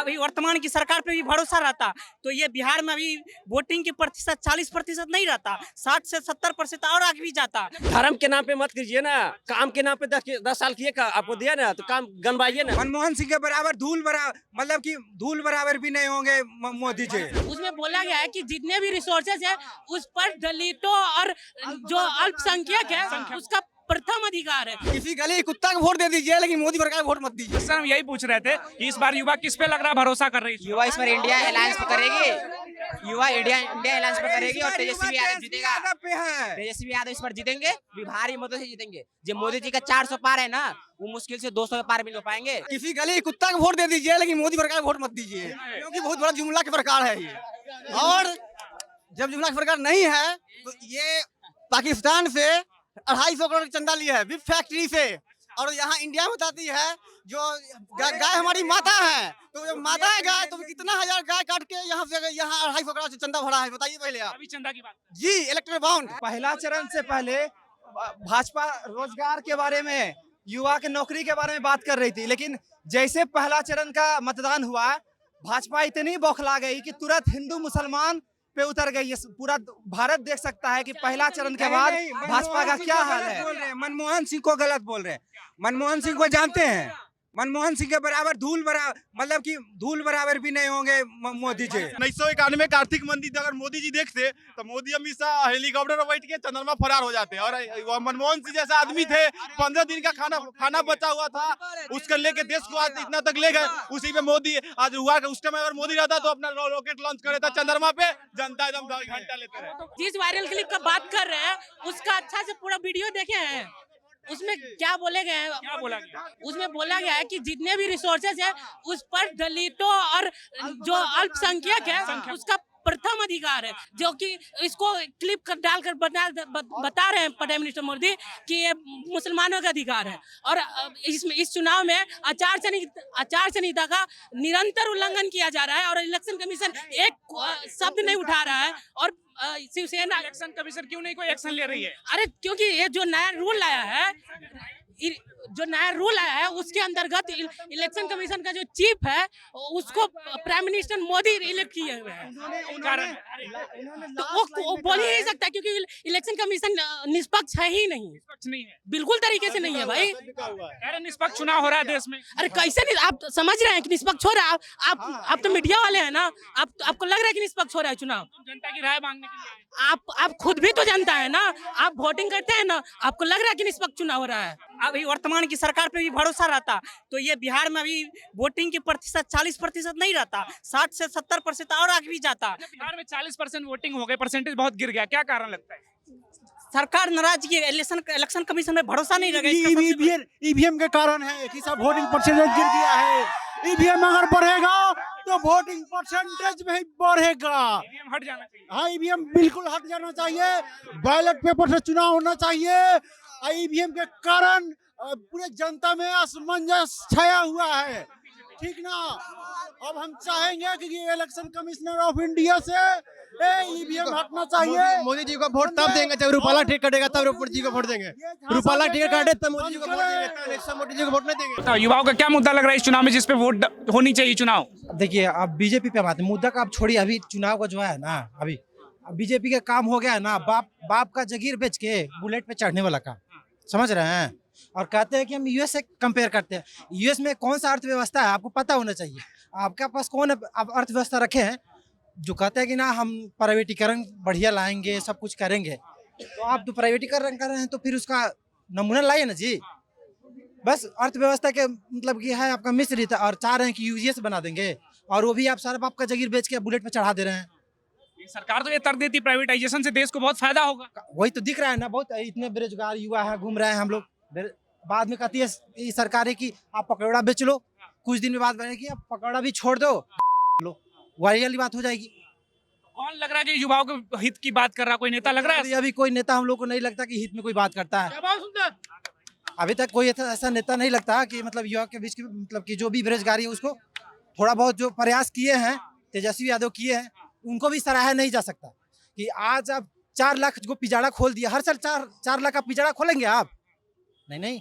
अभी वर्तमान की सरकार पे भी भरोसा रहता तो ये बिहार में अभी वोटिंग की प्रतिशत 40% नहीं रहता, 60 से 70% और आगे भी जाता। धर्म के नाम पे मत कीजिए ना, काम के नाम पे 10 साल किए आपको दिया ना तो काम गनवाइए ना। मनमोहन सिंह के बराबर धूल बराबर, मतलब कि धूल बराबर भी नहीं होंगे मोदी जी। उसमें बोला गया है कि जितने भी रिसोर्सेज है उस पर दलितों और जो अल्पसंख्यक है उसका प्रथम अधिकार है। किसी गली कुत्ता को वोट दे दीजिए, लेकिन मोदी सरकार को वोट मत दीजिए। सर हम यही पूछ रहे थे कि इस बार युवा किस पे लग रहा है भरोसा कर रही है? युवा इस बार इंडिया अलायंस पे करेगी, युवा इंडिया अलायंस पे करेगी और तेजस्वी यादव जीतेगा। तेजस्वी यादव इस बार जीतेंगे, भारी मतों से जीतेंगे। जो मोदी जी का 400 पार है ना, वो मुश्किल से 200 पार भी नहीं हो पाएंगे। किसी गली कुत्ता को वोट दे दीजिए, लेकिन मोदी सरकार को वोट मत दीजिए, क्योंकि बहुत बड़ा जुमला की सरकार है ये। और जब जुमला की सरकार नहीं है तो ये पाकिस्तान से 250 करोड़ चंदा लिया है विप फैक्ट्री से, और यहाँ इंडिया में बताती है जो गाय हमारी माता है, तो जब माता है गाय तो कितना हजार गाय काट के यहाँ से 250 करोड़ से चंदा भरा है, बताइए पहले आप। अभी चंदा की बात जी, इलेक्ट्रल बॉन्ड। पहला चरण से पहले भाजपा रोजगार के बारे में, युवा के नौकरी के बारे में बात कर रही थी, लेकिन जैसे पहला चरण का मतदान हुआ, भाजपा इतनी बौखला गई कि तुरंत हिंदू मुसलमान पे उतर गई। पूरा भारत देख सकता है कि पहला चरण के बाद भाजपा का क्या हाल है। मनमोहन सिंह को गलत बोल रहे हैं। मनमोहन सिंह को जानते हैं, मनमोहन सिंह के बराबर धूल बराबर, मतलब कि धूल बराबर भी नहीं होंगे मोदी जी। 1991 में कार्तिक मंदिर अगर मोदी जी देखते तो मोदी हमेशा हेलीकॉप्टर में बैठ के चंद्रमा फरार हो जाते। और मनमोहन सिंह जैसे आदमी थे, 15 दिन का खाना बचा हुआ था, उसको लेके देश को आज इतना तक ले गए। उसी पे मोदी आज हुआ उस टाइम अगर मोदी रहता तो अपना रॉकेट लॉन्च करे था चंद्रमा पे, जनता एकदम घंटा लेते रहे। जिस वायरल क्लिप का बात कर रहे हैं उसका अच्छा से पूरा वीडियो देखे हैं, उसमें क्या बोले गए हैं? क्या बोला गया? उसमें बोला गया है कि जितने भी रिसोर्सेज है उस पर दलितों और जो अल्पसंख्यक है उसका प्रथम अधिकार है, जो कि इसको क्लिप डालकर बता रहे हैं प्रधानमंत्री मोदी कि ये मुसलमानों का अधिकार है। और इस चुनाव में आचार संहिता का निरंतर उल्लंघन किया जा रहा है और इलेक्शन कमीशन एक शब्द नहीं उठा रहा है। और शिवसेना इलेक्शन कमीशन क्यों नहीं कोई एक्शन ले रही है? अरे क्योंकि ये जो नया रूल आया है उसके अंतर्गत इलेक्शन कमीशन का जो चीफ है उसको प्राइम मिनिस्टर मोदी इलेक्ट किए हुए हैं। तो वो बोल ही नहीं सकता क्योंकि इलेक्शन कमीशन निष्पक्ष है ही नहीं। निष्पक्ष नहीं है, बिल्कुल तरीके से नहीं है भाई। अरे निष्पक्ष चुनाव हो रहा है देश में। अरे कैसे नहीं, आप समझ रहे हैं कि निष्पक्ष हो रहा है? आप तो मीडिया वाले हैं ना, आपको लग रहा है कि निष्पक्ष हो रहा है चुनाव? जनता की राय मांगने के लिए आप खुद भी तो जनता है ना, आप वोटिंग करते हैं ना, आपको लग रहा है कि निष्पक्ष चुनाव हो रहा है? अभी वर्तमान की सरकार पे भी भरोसा रहता तो ये बिहार में अभी वोटिंग की प्रतिशत 40% नहीं रहता, 60 से 70% और आगे भी जाता। बिहार में 40% वोटिंग हो गए, परसेंटेज बहुत गिर गया, क्या कारण लगता है? सरकार नाराजगी, इलेक्शन कमीशन में भरोसा नहीं लगा। ईवीएम के कारण है कि सब वोटिंग परसेंटेज गिर गया है। ईवीएम अगर बढ़ेगा तो वोटिंग परसेंटेज भी बढ़ेगा। ईवीएम हट जाना चाहिए। हाँ, ईवीएम बिल्कुल हट जाना चाहिए, बैलेट पेपर से चुनाव होना चाहिए। ईवीएम के कारण पूरे जनता में असमंजस छाया हुआ है, ठीक ना। अब हम चाहेंगे कि इलेक्शन कमिश्नर ऑफ इंडिया से ईवीएम हटना चाहिए। मोदी जी को वोट तब देंगे जब रूपाला ठीक कटेगा, तब मोदी जी को वोट देंगे। रूपाला ठीक काटे तब मोदी जी को वोट देंगे, तब मोदी जी को वोट नहीं देंगे। तो युवाओं का क्या मुद्दा लग रहा है इस चुनाव में जिस पे वोट होनी चाहिए? चुनाव देखिए, आप बीजेपी पे बात है, मुद्दा का आप छोड़िए। अभी चुनाव का जो है ना, अभी बीजेपी का काम हो गया है ना, बाप का जगीर बेच के बुलेट पे चढ़ने वाला काम, समझ रहे हैं। और कहते हैं कि हम यूएस से कंपेयर करते हैं। यूएस में कौन सा अर्थव्यवस्था है आपको पता होना चाहिए। आपके पास कौन अर्थव्यवस्था रखे हैं जो कहते हैं कि ना हम प्राइवेटीकरण बढ़िया लाएंगे, सब कुछ करेंगे। तो आप जो प्राइवेटीकरण कर रहे हैं तो फिर उसका नमूना लाइए ना जी। बस अर्थव्यवस्था के मतलब कि है आपका मिश्रित, और चाह रहे हैं कि यूएस बना देंगे, और वो भी आप सारा बाप का जगीर बेच के बुलेट पे चढ़ा दे रहे हैं। सरकार तो ये तर्क देती प्राइवेटाइजेशन से देश को बहुत फायदा होगा। वही तो दिख रहा है ना, बहुत इतने बेरोजगार युवा है, घूम रहे हैं हम लोग। बाद में कहती है सरकार की आप पकौड़ा बेच लो, कुछ दिन में बाद बनेगी आप पकौड़ा भी छोड़ दो, वही वाली बात हो जाएगी। कौन लग रहा है कि युवाओं के हित की बात कर रहा है? कोई नेता लग रहा है? अभी कोई नेता हम लोग को नहीं लगता कि हित में कोई बात करता है। अभी तक कोई ऐसा नेता नहीं लगता कि मतलब युवा के बीच की, मतलब कि जो भी बेरोजगारी है उसको थोड़ा बहुत जो प्रयास किए हैं तेजस्वी यादव किए हैं, उनको भी सराहा नहीं जा सकता। कि आज आप 4 लाख को पिजाड़ा खोल दिया, हर साल 4 लाख का पिजाड़ा खोलेंगे आप? नहीं,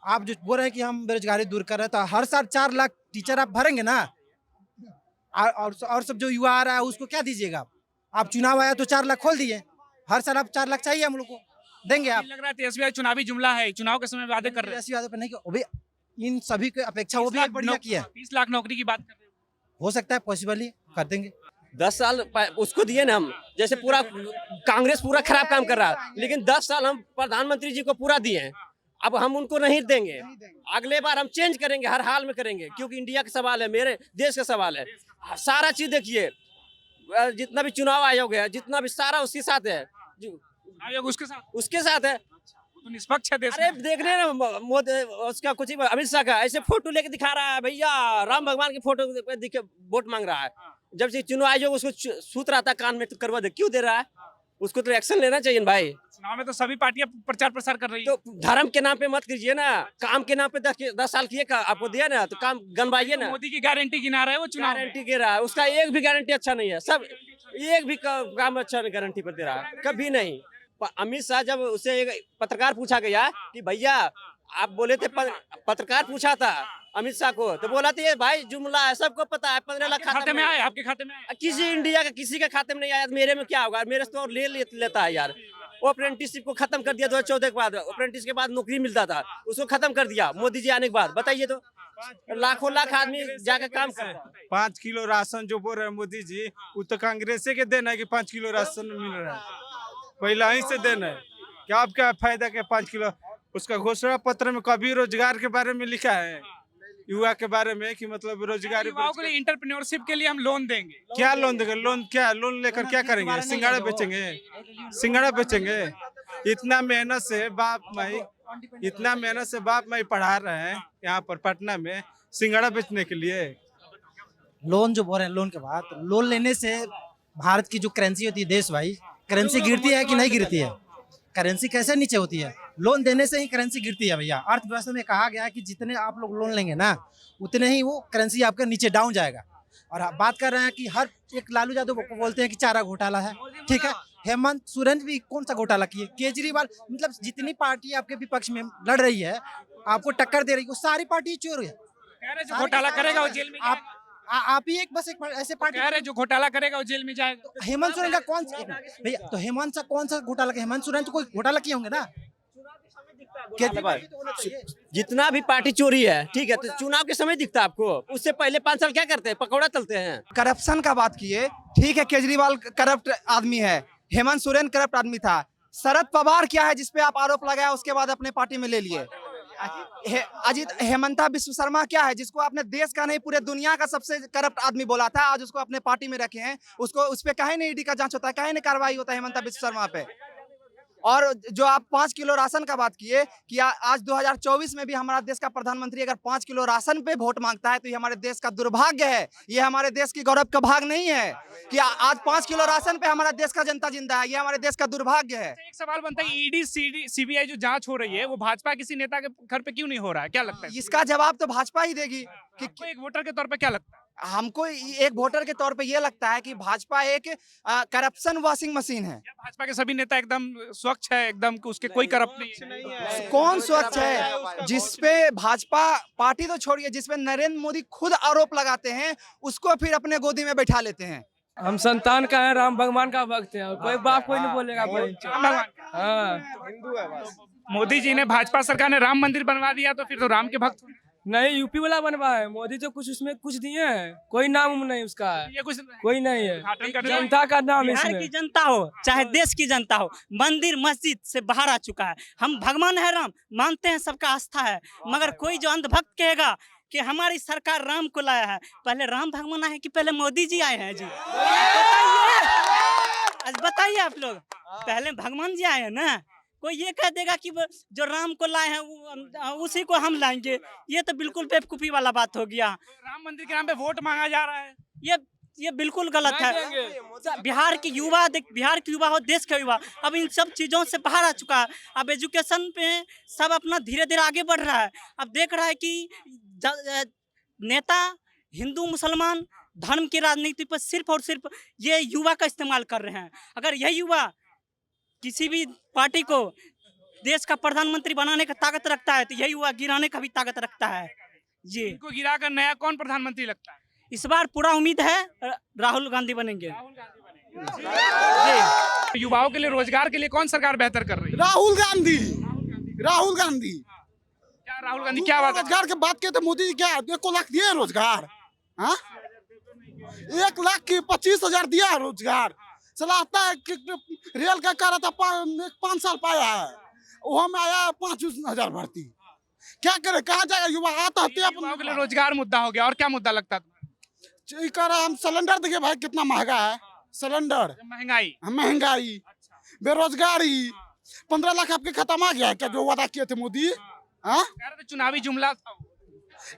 आप जो बोल रहे हैं कि हम बेरोजगारी दूर कर रहे हैं, तो हर साल 4 लाख टीचर आप भरेंगे ना? और सब जो युवा आ रहा है उसको क्या दीजिएगा आप चुनाव आया तो 4 लाख खोल दिए, हर साल आप 4 लाख चाहिए हम लोग को, देंगे आप? लग रहा है तेजस्वी यादव चुनावी जुमला है, चुनाव के समय वादे कर रहे हैं। ऐसी बातों पे नहीं अभी इन सभी की अपेक्षा वो भी एक बढ़िया किया है। 30 लाख नौकरी की बात कर रहे हैं। हो सकता है पॉसिबल ही कर देंगे। 10 साल उसको दिए ना हम, जैसे पूरा कांग्रेस पूरा खराब काम कर रहा है, लेकिन 10 साल हम प्रधानमंत्री जी को पूरा दिए हैं, अब हम उनको नहीं देंगे। अगले बार हम चेंज करेंगे, हर हाल में करेंगे, क्योंकि इंडिया का सवाल है, मेरे देश का सवाल है। सारा चीज देखिए, जितना भी चुनाव आयोग है, जितना भी सारा उसके साथ है, आयोग उसके साथ है। तो निष्पक्ष है देश अरे में। देख रहे हैं ना मोदी उसका कुछ ही अमित शाह का ऐसे फोटो लेके दिखा रहा है, भैया राम भगवान की फोटो दिखे वोट मांग रहा है। जब से चुनाव आयोग उसको सूत रहा था कान में तो करवा दे, क्यों दे रहा है? उसको तो एक्शन लेना चाहिए ना भाई। चुनाव में तो सभी पार्टियां प्रचार प्रसार कर रही है। तो धर्म के नाम पे मत कीजिए ना, काम के नाम पे 10 साल किए आपको दिया ना, तो काम गनवाइए ना। मोदी की गारंटी गिना रहे हैं वो चुनाव में। गारंटी दे रहा है, उसका एक भी गारंटी अच्छा नहीं है, सब एक भी काम अच्छा नहीं गारंटी पर दे रहा है, कभी नहीं। अमित शाह जब उसे एक पत्रकार पूछा गया कि भैया आप बोले थे, पत्रकार पूछा था अमित शाह को, तो बोला था ये भाई जुमला है, सबको पता है, 15 लाख खाते में आए, आपके खाते में आए। किसी इंडिया का किसी के खाते में नहीं आया, मेरे में क्या होगा? मेरे से तो और लेता है यार। वो अप्रेंटिसशिप को खत्म कर दिया 2014 के बाद, अप्रेंटिस के बाद नौकरी मिलता था, उसको खत्म कर दिया मोदी जी आने के बाद। बताइए तो, लाखों लाख आदमी जाकर काम कर रहा है। 5 किलो राशन जो बोल रहे हैं मोदी जी, वो तो कांग्रेस के देना है कि 5 किलो राशन मिल रहा है, पहला ही से देना है। क्या आपका फायदा क्या 5 किलो? उसका घोषणा पत्र में कभी रोजगार के बारे में लिखा है, युवा के बारे में, कि मतलब रोजगार युवाओं के लिए इंटरप्रेन्योरशिप के लिए हम लोन देंगे। क्या लोन देंगे? लोन क्या लोन लेकर क्या करेंगे? सिंगाड़ा बेचेंगे? सिंगाड़ा बेचेंगे? इतना मेहनत से बाप माई पढ़ा रहे हैं यहाँ पर पटना में, सिंगाड़ा बेचने के लिए। लोन जो बोल रहे हैं, लोन के बाद लोन लेने से भारत की जो करेंसी होती है देश भाई, करेंसी गिरती है कि नहीं गिरती है? करेंसी कैसे नीचे होती है? लोन देने से ही करेंसी गिरती है भैया। अर्थव्यवस्था में कहा गया है कि जितने आप लोग लोन लेंगे ना, उतने ही वो करेंसी आपका नीचे डाउन जाएगा। और आप बात कर रहे हैं कि हर एक लालू यादव को बोलते हैं कि चारा घोटाला है, ठीक है। हेमंत सोरेन भी कौन सा घोटाला किए? केजरीवाल, मतलब जितनी पार्टी आपके विपक्ष में लड़ रही है, आपको टक्कर दे रही है, वो सारी पार्टी चोर है। कह रहे जो घोटाला करेगा वो जेल में जाएगा। आप ही एक ऐसे पार्टी कह रहे जो घोटाला करेगा वो जेल में जाएगा। हेमंत सोरेन का कौन सा भैया? तो हेमंत सा कौन सा घोटाला किया? हेमंत सोरेन तो कोई घोटाला किए होंगे ना। जितना भी पार्टी चोरी है, ठीक है, तो चुनाव के समय दिखता है आपको? उससे पहले 5 साल क्या करते हैं? पकौड़ा तलते हैं। करप्शन का बात किए, ठीक है, केजरीवाल करप्ट आदमी है, हेमंत सोरेन करप्ट आदमी था, शरद पवार क्या है जिसपे आप आरोप लगाया उसके बाद अपने पार्टी में ले लिए? अजित हेमंता विश्व शर्मा क्या है जिसको आपने देश का नहीं पूरे दुनिया का सबसे करप्ट आदमी बोला था, आज उसको अपने पार्टी में रखे हैं। उसको उस पे काहे नहीं ईडी का जांच होता है, काहे नहीं कार्रवाई होता है हेमंता विश्व शर्मा पे? और जो आप 5 किलो राशन का बात किए कि आज 2024 में भी हमारा देश का प्रधानमंत्री अगर 5 किलो राशन पे वोट मांगता है तो ये हमारे देश का दुर्भाग्य है, ये हमारे देश की गौरव का भाग नहीं है कि आज 5 किलो राशन पे हमारा देश का जनता जिंदा है, ये हमारे देश का दुर्भाग्य है। एक सवाल बनता है, ईडी सीबीआई जो जांच हो रही है वो भाजपा किसी नेता के घर पे क्यों नहीं हो रहा है? क्या लगता है इसका जवाब तो भाजपा ही देगी। कि एक वोटर के तौर पे क्या लगता है? हमको एक वोटर के तौर पे ये लगता है कि भाजपा एक करप्शन वॉशिंग मशीन है। भाजपा के सभी नेता एकदम स्वच्छ है, एकदम उसके कोई करप्ट नहीं है। कौन स्वच्छ है? जिसपे भाजपा पार्टी तो छोड़िए, जिसपे नरेंद्र मोदी खुद आरोप लगाते हैं उसको फिर अपने गोदी में बैठा लेते हैं। हम संतान का है, राम भगवान का भक्त है, कोई बाप कोई नहीं बोलेगा कोई। हाँ, हिंदू है बस। मोदी जी ने, भाजपा सरकार ने राम मंदिर बनवा दिया तो फिर तो राम के भक्त नहीं, यूपी वाला बनवा है, मोदी तो कुछ उसमें कुछ दिए हैं, कोई नाम नहीं उसका, ये कुछ कोई नहीं है, उद्घाटन जनता का नाम है बिहार इसमें। की जनता हो चाहे देश की जनता हो, मंदिर मस्जिद से बाहर आ चुका है। हम भगवान है राम मानते हैं, सबका आस्था है, मगर कोई जो अंधभक्त कहेगा कि हमारी सरकार राम को लाया है, पहले राम भगवान आए कि पहले मोदी जी आए हैं? जी बताइए आप लोग, पहले भगवान जी आए हैं ना? कोई ये कह देगा कि जो राम को लाए हैं उसी को हम लाएंगे, ये तो बिल्कुल बेवकूफी वाला बात हो गया। राम मंदिर के नाम पे वोट मांगा जा रहा है, ये बिल्कुल गलत है। बिहार के युवा बिहार के युवा हो, देश के युवा अब इन सब चीज़ों से बाहर आ चुका है। अब एजुकेशन पे सब अपना धीरे धीरे आगे बढ़ रहा है। अब देख रहा है कि नेता हिंदू मुसलमान धर्म की राजनीति पर सिर्फ और सिर्फ ये युवा का इस्तेमाल कर रहे हैं। अगर यह युवा किसी भी पार्टी को देश का प्रधानमंत्री बनाने का ताकत रखता है तो यही युवा गिराने का भी ताकत रखता है। जी, इनको गिरा कर नया कौन प्रधानमंत्री लगता है? इस बार पूरा उम्मीद है राहुल गांधी बनेंगे। युवाओं के लिए रोजगार के लिए कौन सरकार बेहतर कर रही है? राहुल गांधी। राहुल गांधी क्या राहुल गांधी क्या बात है? रोजगार की बात कहते मोदी जी क्या 1 लाख दिए रोजगार? हाँ 1,25,000 दिया है रोजगार। चलाता है कि रेल का कह रहा था 5 साल पाया है, वहाँ में आया 5,000 भर्ती। क्या करे, कहाँ जाएगा युवा? आत्महत्या युवाओं के लिए रोजगार मुद्दा हो गया, और क्या मुद्दा लगता था? कह रहा हम सिलेंडर देखिए भाई कितना महंगा है सिलेंडर, महंगाई, बेरोजगारी। 15 लाख आपके खत्म आ गया है क्या जो वादा किए थे मोदी? हाँ चुनावी जुमला था।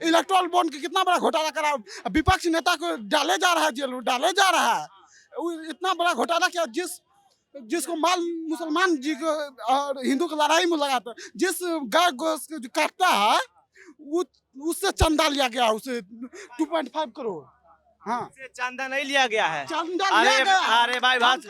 इलेक्ट्रल बॉन्ड की कितना बड़ा घोटाला करा, विपक्ष नेता को डाले जा रहा है जेल में, डाले जा रहा है। इतना बड़ा घोटाला किया जिसको माल मुसलमान जी को और हिंदू की लड़ाई में लगाता, जिस गाय गोश्त जो काटता है उससे चंदा लिया गया, उसे 2.5 करोड़। हाँ चंदा नहीं लिया गया है, चंदा लिया गया। अरे भाई बात